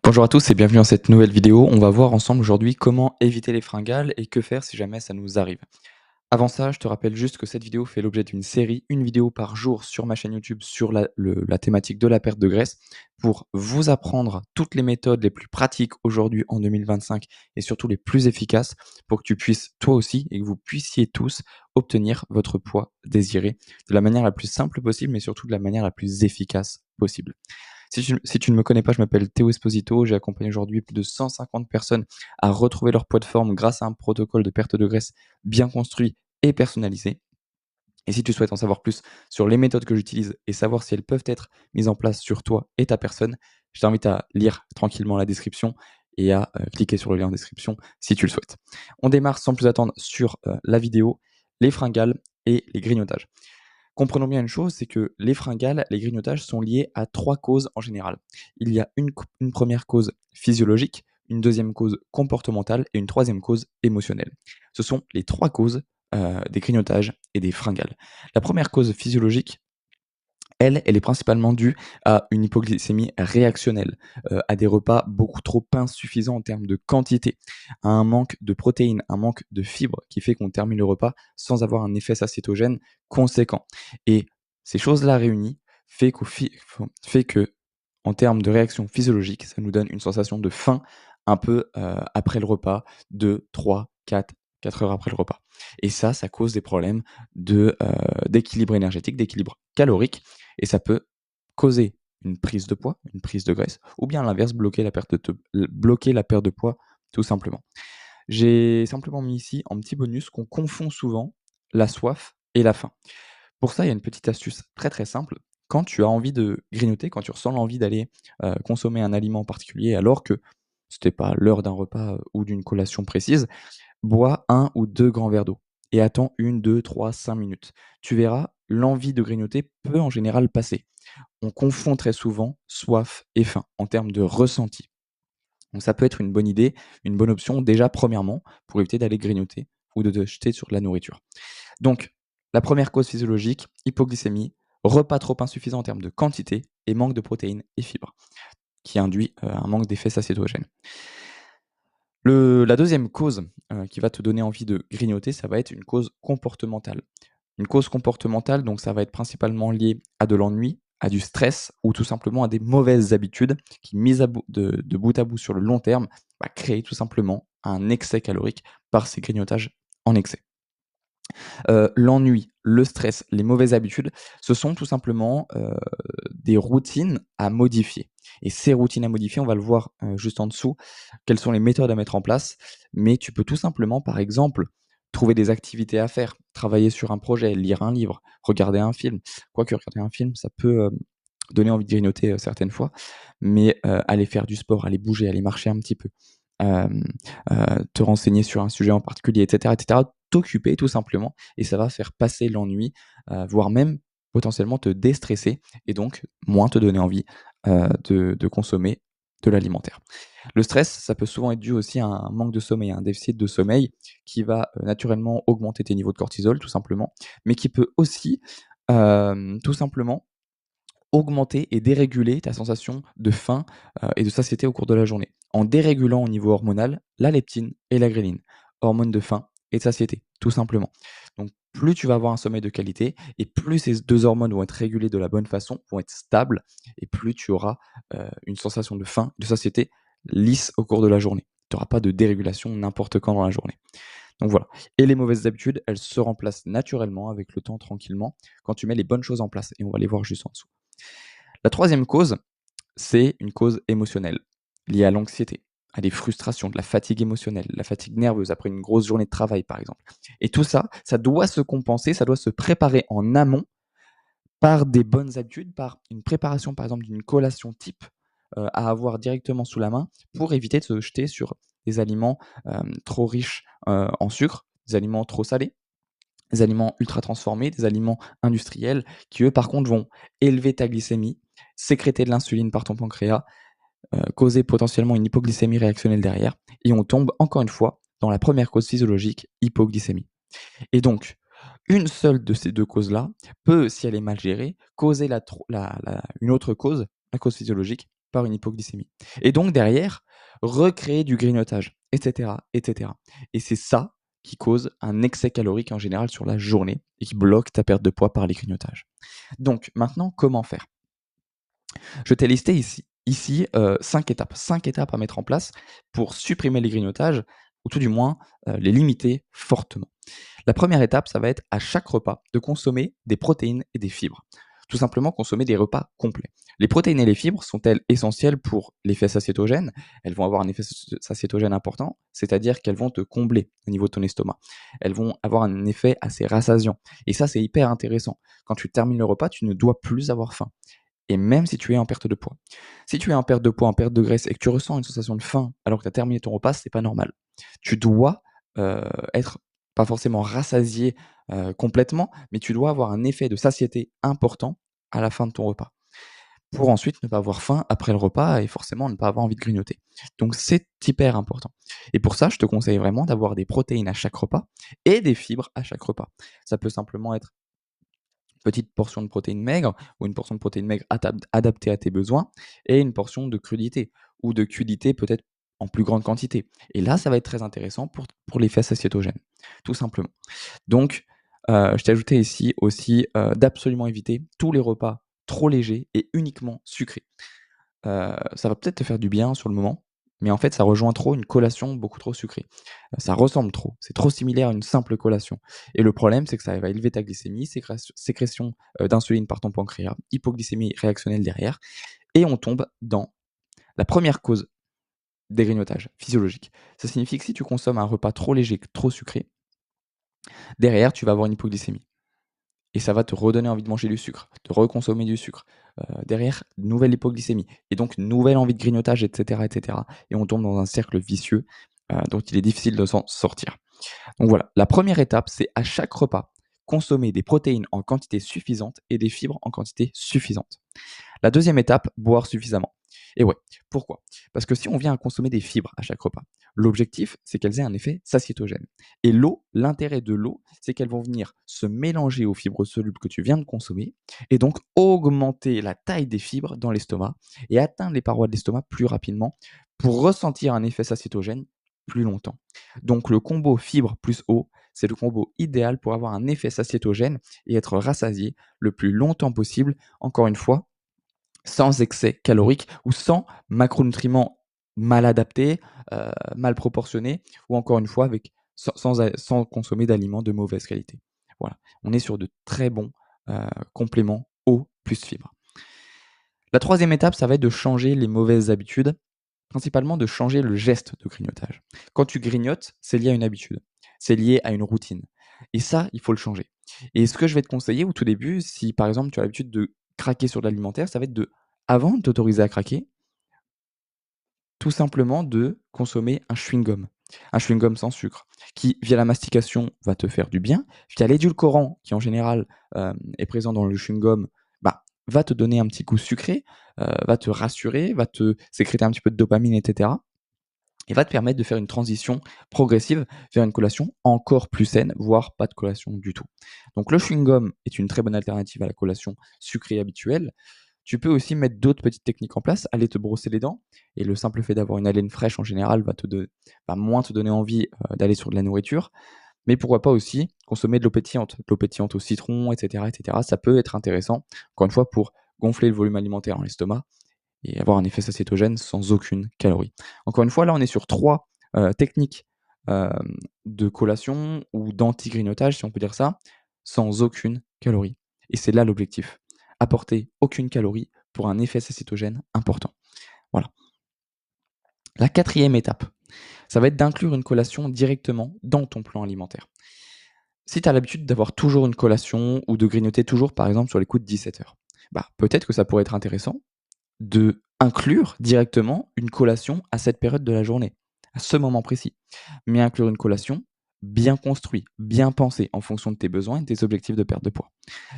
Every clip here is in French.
Bonjour à tous et bienvenue dans cette nouvelle vidéo. On va voir ensemble aujourd'hui comment éviter les fringales et que faire si jamais ça nous arrive. Avant ça, je te rappelle juste que cette vidéo fait l'objet d'une série, une vidéo par jour sur ma chaîne YouTube sur la thématique de la perte de graisse pour vous apprendre toutes les méthodes les plus pratiques aujourd'hui en 2025 et surtout les plus efficaces pour que tu puisses toi aussi et que vous puissiez tous obtenir votre poids désiré de la manière la plus simple possible mais surtout de la manière la plus efficace possible. Si tu ne me connais pas, je m'appelle Théo Esposito. J'ai accompagné aujourd'hui plus de 150 personnes à retrouver leur poids de forme grâce à un protocole de perte de graisse bien construit et personnalisé. Et si tu souhaites en savoir plus sur les méthodes que j'utilise et savoir si elles peuvent être mises en place sur toi et ta personne, je t'invite à lire tranquillement la description et à cliquer sur le lien en description si tu le souhaites. On démarre sans plus attendre sur la vidéo, les fringales et les grignotages. Comprenons bien une chose, c'est que les fringales, les grignotages sont liés à 3 causes en général. Il y a une première cause physiologique, une deuxième cause comportementale et une troisième cause émotionnelle. Ce sont les 3 causes, des grignotages et des fringales. La première cause physiologique, elle est principalement due à une hypoglycémie réactionnelle, à des repas beaucoup trop insuffisants en termes de quantité, à un manque de protéines, un manque de fibres qui fait qu'on termine le repas sans avoir un effet satiétogène conséquent. Et ces choses-là réunies fait que, en termes de réaction physiologique, ça nous donne une sensation de faim un peu, après le repas, 2, 3, 4 heures après le repas. Et ça cause des problèmes d'équilibre énergétique, d'équilibre calorique et ça peut causer une prise de poids, une prise de graisse ou bien à l'inverse bloquer la perte de poids tout simplement. J'ai simplement mis ici en petit bonus qu'on confond souvent la soif et la faim. Pour ça, il y a une petite astuce très, très simple. Quand tu as envie de grignoter, quand tu ressens l'envie d'aller, consommer un aliment particulier alors que c'était pas l'heure d'un repas, ou d'une collation précise, bois 1 ou 2 grands verres d'eau et attends 1, 2, 3, 5 minutes. Tu verras, l'envie de grignoter peut en général passer. On confond très souvent soif et faim en termes de ressenti. Donc ça peut être une bonne idée, une bonne option déjà premièrement pour éviter d'aller grignoter ou de te jeter sur de la nourriture. Donc la première cause physiologique, hypoglycémie, repas trop insuffisant en termes de quantité et manque de protéines et fibres qui induit, un manque d'effet satiétogène. La deuxième cause, qui va te donner envie de grignoter, ça va être une cause comportementale. Une cause comportementale, donc ça va être principalement lié à de l'ennui, à du stress ou tout simplement à des mauvaises habitudes qui, mises de bout à bout sur le long terme, va créer tout simplement un excès calorique par ces grignotages en excès. L'ennui, le stress, les mauvaises habitudes, ce sont tout simplement, des routines à modifier et ces routines à modifier, on va le voir, juste en dessous, quelles sont les méthodes à mettre en place. Mais tu peux tout simplement, par exemple, trouver des activités à faire, travailler sur un projet, lire un livre, regarder un film. Quoique regarder un film, ça peut, donner envie de grignoter, certaines fois, mais aller faire du sport, aller bouger, aller marcher un petit peu, hem, te renseigner sur un sujet en particulier et cetera. T'occuper tout simplement et ça va faire passer l'ennui, voire même potentiellement te déstresser et donc moins te donner envie, de consommer de l'alimentaire. Le stress, ça peut souvent être dû aussi à un manque de sommeil, à un déficit de sommeil qui va, naturellement augmenter tes niveaux de cortisol tout simplement, mais qui peut aussi, tout simplement augmenter et déréguler ta sensation de faim, et de satiété au cours de la journée. En dérégulant au niveau hormonal la leptine et la gréline, hormones de faim et de satiété, tout simplement. Donc plus tu vas avoir un sommeil de qualité et plus ces 2 hormones vont être régulées de la bonne façon, vont être stables et plus tu auras, une sensation de faim, de satiété lisse au cours de la journée. Tu auras pas de dérégulation n'importe quand dans la journée. Donc voilà, et les mauvaises habitudes, elles se remplacent naturellement avec le temps tranquillement quand tu mets les bonnes choses en place et on va les voir juste en dessous. La troisième cause, c'est une cause émotionnelle, liée à l'anxiété, à des frustrations, de la fatigue émotionnelle, la fatigue nerveuse après une grosse journée de travail, par exemple. Et tout ça, ça doit se compenser, ça doit se préparer en amont par des bonnes habitudes, par une préparation, par exemple, d'une collation type, à avoir directement sous la main pour éviter de se jeter sur des aliments, trop riches, en sucre, des aliments trop salés, des aliments ultra transformés, des aliments industriels qui, eux, par contre, vont élever ta glycémie, sécréter de l'insuline par ton pancréas, causer potentiellement une hypoglycémie réactionnelle derrière et on tombe encore une fois dans la première cause physiologique, hypoglycémie. Et donc, une seule de ces 2 causes-là peut, si elle est mal gérée, causer la tro la une autre cause, la cause physiologique, par une hypoglycémie et donc derrière, recréer du grignotage et cetera et cetera et c'est ça qui cause un excès calorique en général sur la journée et qui bloque ta perte de poids par les grignotages. Donc maintenant, comment faire? Je t'ai listé ici 5 étapes. 5 étapes à mettre en place pour supprimer les grignotages ou tout du moins, les limiter fortement. La première étape, ça va être à chaque repas de consommer des protéines et des fibres. Tout simplement consommer des repas complets. Les protéines et les fibres sont-elles essentielles pour l'effet satiétogène? Elles vont avoir un effet satiétogène important, c'est-à-dire qu'elles vont te combler au niveau de ton estomac. Elles vont avoir un effet assez rassasiant et ça, c'est hyper intéressant. Quand tu termines le repas, tu ne dois plus avoir faim et même si tu es en perte de poids. Si tu es en perte de poids, en perte de graisse et que tu ressens une sensation de faim alors que tu as terminé ton repas, c'est pas normal. Tu dois, être pas forcément rassasié, complètement, mais tu dois avoir un effet de satiété important à la fin de ton repas. Pour ensuite ne pas avoir faim après le repas et forcément ne pas avoir envie de grignoter. Donc c'est hyper important. Et pour ça, je te conseille vraiment d'avoir des protéines à chaque repas et des fibres à chaque repas. Ça peut simplement être petite portion de protéines maigres ou une portion de protéines maigres adaptée à tes besoins et une portion de crudité ou de crudité peut-être en plus grande quantité. Et là, ça va être très intéressant pour l'effet satiétogène, tout simplement. Donc, je t'ai ajouté ici aussi d'absolument éviter tous les repas trop légers et uniquement sucrés. Ça va peut-être te faire du bien sur le moment, mais en fait, ça rejoint trop une collation beaucoup trop sucrée. Ça ressemble trop, c'est trop similaire à une simple collation et le problème, c'est que ça va élever ta glycémie, sécrétion, d'insuline par ton pancréas, hypoglycémie réactionnelle derrière et on tombe dans la première cause des grignotages physiologiques. Ça signifie que si tu consommes un repas trop léger, trop sucré, derrière, tu vas avoir une hypoglycémie. Et ça va te redonner envie de manger du sucre, de reconsommer du sucre. Derrière, nouvelle hypoglycémie et donc nouvelle envie de grignotage et cetera et cetera et on tombe dans un cercle vicieux, dont il est difficile de s'en sortir. Donc voilà, la première étape, c'est à chaque repas, consommer des protéines en quantité suffisante et des fibres en quantité suffisante. La deuxième étape, boire suffisamment. Et ouais, pourquoi? Parce que si on vient à consommer des fibres à chaque repas, l'objectif, c'est qu'elles aient un effet satiétogène. Et l'eau, l'intérêt de l'eau, c'est qu'elles vont venir se mélanger aux fibres solubles que tu viens de consommer et donc augmenter la taille des fibres dans l'estomac et atteindre les parois de l'estomac plus rapidement pour ressentir un effet satiétogène plus longtemps. Donc le combo fibres plus eau, c'est le combo idéal pour avoir un effet satiétogène et être rassasié le plus longtemps possible, encore une fois, sans excès calorique ou sans macronutriments mal adaptés, mal proportionnés ou encore une fois avec sans consommer d'aliments de mauvaise qualité. Voilà, on est sur de très bons, compléments eau plus fibres. La troisième étape, ça va être de changer les mauvaises habitudes, principalement de changer le geste de grignotage. Quand tu grignotes, c'est lié à une habitude, c'est lié à une routine et ça, il faut le changer et ce que je vais te conseiller au tout début, si par exemple tu as l'habitude de craquer sur de l'alimentaire, ça va être avant de t'autoriser à craquer, tout simplement de consommer un chewing-gum. Un chewing-gum sans sucre, qui, via la mastication, va te faire du bien, via l'édulcorant, qui en général est présent dans le chewing-gum, bah, va te donner un petit goût sucré, va te rassurer, va te sécréter un petit peu de dopamine, etc. Et va te permettre de faire une transition progressive vers une collation encore plus saine, voire pas de collation du tout. Donc le chewing-gum est une très bonne alternative à la collation sucrée habituelle. Tu peux aussi mettre d'autres petites techniques en place, aller te brosser les dents et le simple fait d'avoir une haleine fraîche en général va moins te donner envie, d'aller sur de la nourriture. Mais pourquoi pas aussi consommer de l'eau pétillante au citron et cetera et cetera. Ça peut être intéressant, encore une fois, pour gonfler le volume alimentaire dans l'estomac et avoir un effet satiétogène sans aucune calorie. Encore une fois, là, on est sur 3 techniques, de collation ou d'anti-grignotage, si on peut dire ça, sans aucune calorie et c'est là l'objectif. Apporter aucune calorie pour un effet satiétogène important. Voilà. La quatrième étape, ça va être d'inclure une collation directement dans ton plan alimentaire. Si tu as l'habitude d'avoir toujours une collation ou de grignoter toujours, par exemple, sur les coups de 17 h, bah, peut-être que ça pourrait être intéressant de inclure directement une collation à cette période de la journée, à ce moment précis. Mais inclure une collation bien construite, bien pensée en fonction de tes besoins et de tes objectifs de perte de poids.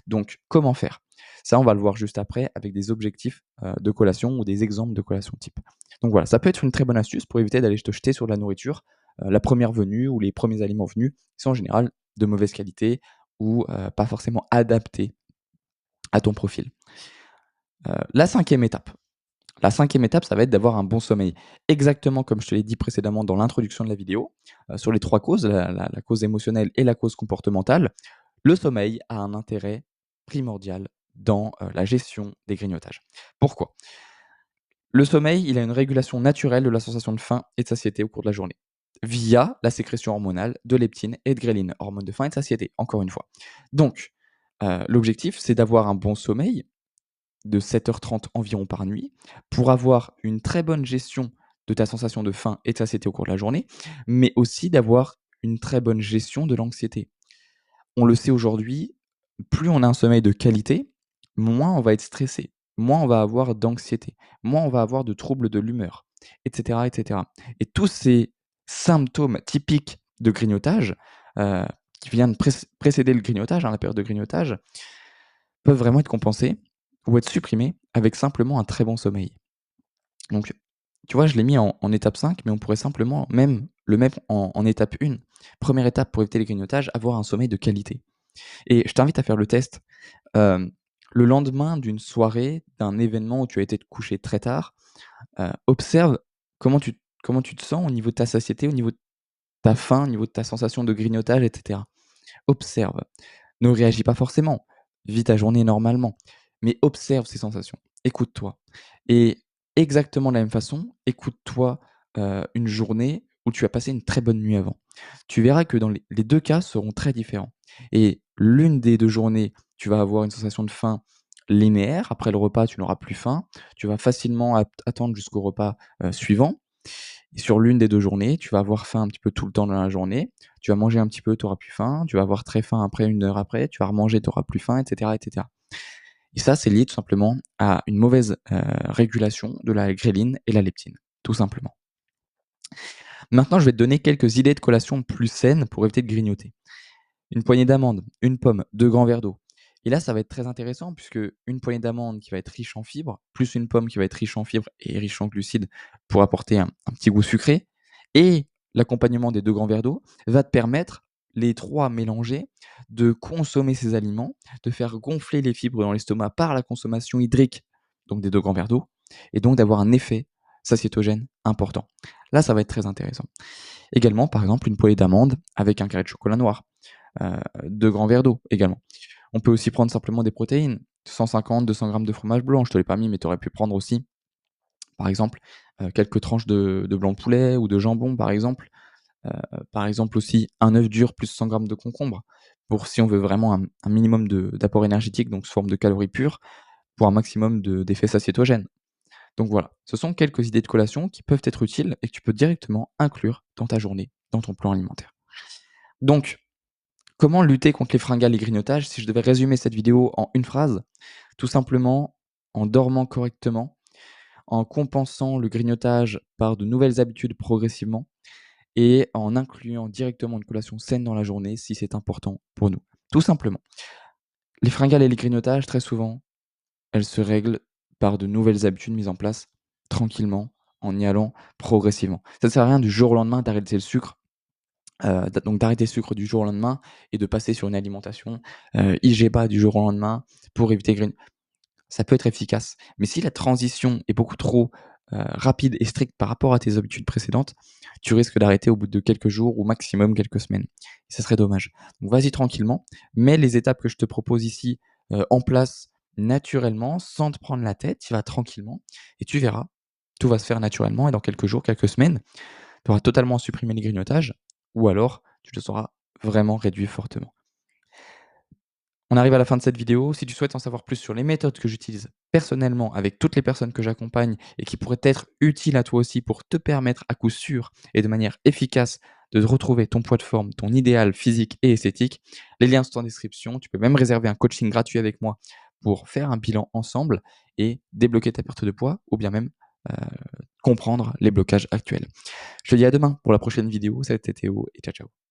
Donc, comment faire? Ça, on va le voir juste après avec des objectifs, de collation ou des exemples de collation type. Donc voilà, ça peut être une très bonne astuce pour éviter d'aller te jeter sur de la nourriture, la première venue ou les premiers aliments venus, qui sont en général de mauvaise qualité ou, pas forcément adaptés à ton profil. La cinquième étape, La 5e étape, ça va être d'avoir un bon sommeil. Exactement comme je te l'ai dit précédemment dans l'introduction de la vidéo, sur les 3 causes, la cause émotionnelle et la cause comportementale, le sommeil a un intérêt primordial dans, la gestion des grignotages. Pourquoi? Le sommeil, il a une régulation naturelle de la sensation de faim et de satiété au cours de la journée, via la sécrétion hormonale de leptine et de gréline, hormones de faim et de satiété, encore une fois. Donc, l'objectif, c'est d'avoir un bon sommeil de 7h30 environ par nuit, pour avoir une très bonne gestion de ta sensation de faim et de satiété au cours de la journée, mais aussi d'avoir une très bonne gestion de l'anxiété. On le sait aujourd'hui, plus on a un sommeil de qualité, moins on va être stressé, moins on va avoir d'anxiété, moins on va avoir de troubles de l'humeur, et cetera, et cetera. Et tous ces symptômes typiques de grignotage, heu, qui viennent précéder le grignotage, hein, la période de grignotage, peuvent vraiment être compensés ou être supprimés avec simplement un très bon sommeil. Donc, tu vois, je l'ai mis en étape 5, mais on pourrait simplement même le mettre en étape 1. Première étape pour éviter les grignotages, avoir un sommeil de qualité. Et je t'invite à faire le test. Hem, le lendemain d'une soirée, d'un événement où tu as été te coucher très tard, observe comment tu te sens au niveau de ta satiété, au niveau de ta faim, au niveau de ta sensation de grignotage, et cetera. Observe. Ne réagis pas forcément. Vis ta journée normalement, mais observe ces sensations. Écoute-toi et exactement de la même façon, écoute-toi, une journée où tu as passé une très bonne nuit avant. Tu verras que dans les 2 cas seront très différents et l'une des 2 journées, tu vas avoir une sensation de faim linéaire. Après le repas, tu n'auras plus faim. Tu vas facilement attendre jusqu'au repas, suivant. Et sur l'une des 2 journées, tu vas avoir faim un petit peu tout le temps dans la journée. Tu vas manger un petit peu, tu auras plus faim. Tu vas avoir très faim après, 1 heure après. Tu vas remanger, tu auras plus faim, et cetera, et cetera. Et ça, c'est lié tout simplement à une mauvaise, régulation de la gréline et la leptine, tout simplement. Maintenant, je vais te donner quelques idées de collations plus saines pour éviter de grignoter. Une poignée d'amandes, une pomme, 2 grands verres d'eau. Et là, ça va être très intéressant puisque une poignée d'amandes qui va être riche en fibres, plus une pomme qui va être riche en fibres et riche en glucides pour apporter un petit goût sucré et l'accompagnement des 2 grands verres d'eau va te permettre, les 3 mélangés, de consommer ces aliments, de faire gonfler les fibres dans l'estomac par la consommation hydrique, donc des 2 grands verres d'eau et donc d'avoir un effet satiétogène important. Là, ça va être très intéressant. Également, par exemple, une poêlée d'amandes avec un carré de chocolat noir, 2 grands verres d'eau également. On peut aussi prendre simplement des protéines, 150-200 grammes de fromage blanc. Je te l'ai pas mis, mais tu aurais pu prendre aussi, par exemple, quelques tranches de blanc de poulet ou de jambon, par exemple aussi un œuf dur plus 100 grammes de concombre, pour si on veut vraiment un minimum d'apport énergétique, donc sous forme de calories pures, pour un maximum d'effets satiétogènes. Donc voilà, ce sont quelques idées de collation qui peuvent être utiles et que tu peux directement inclure dans ta journée, dans ton plan alimentaire. Donc, comment lutter contre les fringales et grignotages? Si je devais résumer cette vidéo en une phrase, tout simplement en dormant correctement, en compensant le grignotage par de nouvelles habitudes progressivement et en incluant directement une collation saine dans la journée si c'est important pour nous. Tout simplement. Les fringales et les grignotages, très souvent, elles se règlent par de nouvelles habitudes mises en place tranquillement, en y allant progressivement. Ça ne sert à rien du jour au lendemain d'arrêter le sucre, donc d'arrêter le sucre du jour au lendemain et de passer sur une alimentation, IGPA du jour au lendemain pour éviter ça peut être efficace. Mais si la transition est beaucoup trop, rapide et stricte par rapport à tes habitudes précédentes, tu risques d'arrêter au bout de quelques jours ou maximum quelques semaines. Et ça serait dommage. Donc vas-y tranquillement, mets les étapes que je te propose ici, en place naturellement, sans te prendre la tête. Tu vas tranquillement et tu verras, tout va se faire naturellement et dans quelques jours, quelques semaines, tu auras totalement supprimé les grignotages ou alors tu te seras vraiment réduit fortement. On arrive à la fin de cette vidéo. Si tu souhaites en savoir plus sur les méthodes que j'utilise personnellement avec toutes les personnes que j'accompagne et qui pourraient être utiles à toi aussi pour te permettre à coup sûr et de manière efficace de retrouver ton poids de forme, ton idéal physique et esthétique, les liens sont en description. Tu peux même réserver un coaching gratuit avec moi pour faire un bilan ensemble et débloquer ta perte de poids ou bien même euh, comprendre les blocages actuels. Je te dis à demain pour la prochaine vidéo. C'était Théo et ciao ciao.